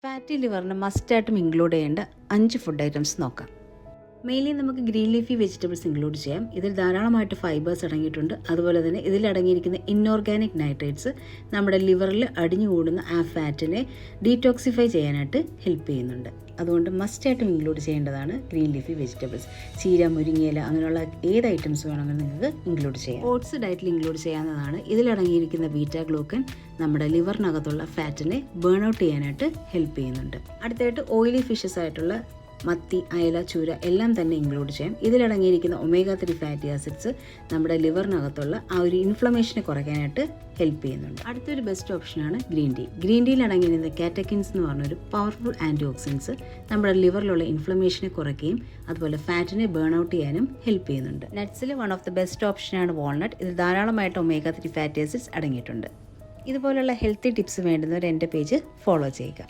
Fatty ലിവറിന് മസ്റ്റായിട്ടും include ചെയ്യേണ്ട 5 food items നോക്കാം. മെയിൻലി നമുക്ക് ഗ്രീൻ ലീഫി വെജിറ്റബിൾസ് ഇൻക്ലൂഡ് ചെയ്യാം. ഇതിൽ ധാരാളമായിട്ട് ഫൈബേഴ്സ് അടങ്ങിയിട്ടുണ്ട്. അതുപോലെ തന്നെ ഇതിൽ അടങ്ങിയിരിക്കുന്ന ഇൻഓർഗാനിക് നൈട്രേറ്റ്സ് നമ്മുടെ ലിവറിൽ അടിഞ്ഞുകൂടുന്ന ആ ഫാറ്റിനെ ഡീറ്റോക്സിഫൈ ചെയ്യാനായിട്ട് ഹെൽപ്പ് ചെയ്യുന്നുണ്ട്. അതുകൊണ്ട് മസ്റ്റായിട്ടും ഇൻക്ലൂഡ് ചെയ്യേണ്ടതാണ് ഗ്രീൻ ലീഫി വെജിറ്റബിൾസ്. ചീര, മുരിങ്ങയില അങ്ങനെയുള്ള ഏത് ഐറ്റംസ് വേണമെങ്കിലും നിങ്ങൾക്ക് ഇൻക്ലൂഡ് ചെയ്യാം. ഓട്സ് ഡയറ്റിൽ ഇൻക്ലൂഡ് ചെയ്യാവുന്നതാണ്. ഇതിലടങ്ങിയിരിക്കുന്ന ബീറ്റാ ഗ്ലൂക്കൻ നമ്മുടെ ലിവറിനകത്തുള്ള ഫാറ്റിനെ ബേൺ ഔട്ട് ചെയ്യാനായിട്ട് ഹെൽപ്പ് ചെയ്യുന്നുണ്ട്. അടുത്തായിട്ട് ഓയിലി ഫിഷസ് ആയിട്ടുള്ള മത്തി, അയല, ചൂര എല്ലാം തന്നെ ഇൻക്ലൂഡ് ചെയ്യാം. ഇതിലടങ്ങിയിരിക്കുന്ന ഒമേഗ 3 ഫാറ്റി ആസിഡ്സ് നമ്മുടെ ലിവറിനകത്തുള്ള ആ ഒരു ഇൻഫ്ലമേഷനെ കുറയ്ക്കാനായിട്ട് ഹെൽപ്പ് ചെയ്യുന്നുണ്ട്. അടുത്തൊരു ബെസ്റ്റ് ഓപ്ഷനാണ് ഗ്രീൻ ടീ. ഗ്രീൻ ടീയിൽ അടങ്ങിയിരിക്കുന്ന കാറ്റക്കിൻസ് എന്ന് പറഞ്ഞൊരു പവർഫുൾ ആൻറ്റി ഓക്സിഡൻസ് നമ്മുടെ ലിവറിലുള്ള ഇൻഫ്ലമേഷനെ കുറയ്ക്കുകയും അതുപോലെ ഫാറ്റിനെ ബേൺ ഔട്ട് ചെയ്യാനും ഹെൽപ്പ് ചെയ്യുന്നുണ്ട്. നട്ട്സിൽ വൺ ഓഫ് ദി ബെസ്റ്റ് ഓപ്ഷനാണ് വാൾനട്ട്. ഇതിൽ ധാരാളമായിട്ട് ഒമേഗ 3 ഫാറ്റി ആസിഡ്സ് അടങ്ങിയിട്ടുണ്ട്. ഇതുപോലുള്ള ഹെൽത്തി ടിപ്സ് വേണ്ടുന്നവർ എൻ്റെ പേജ് ഫോളോ ചെയ്യുക.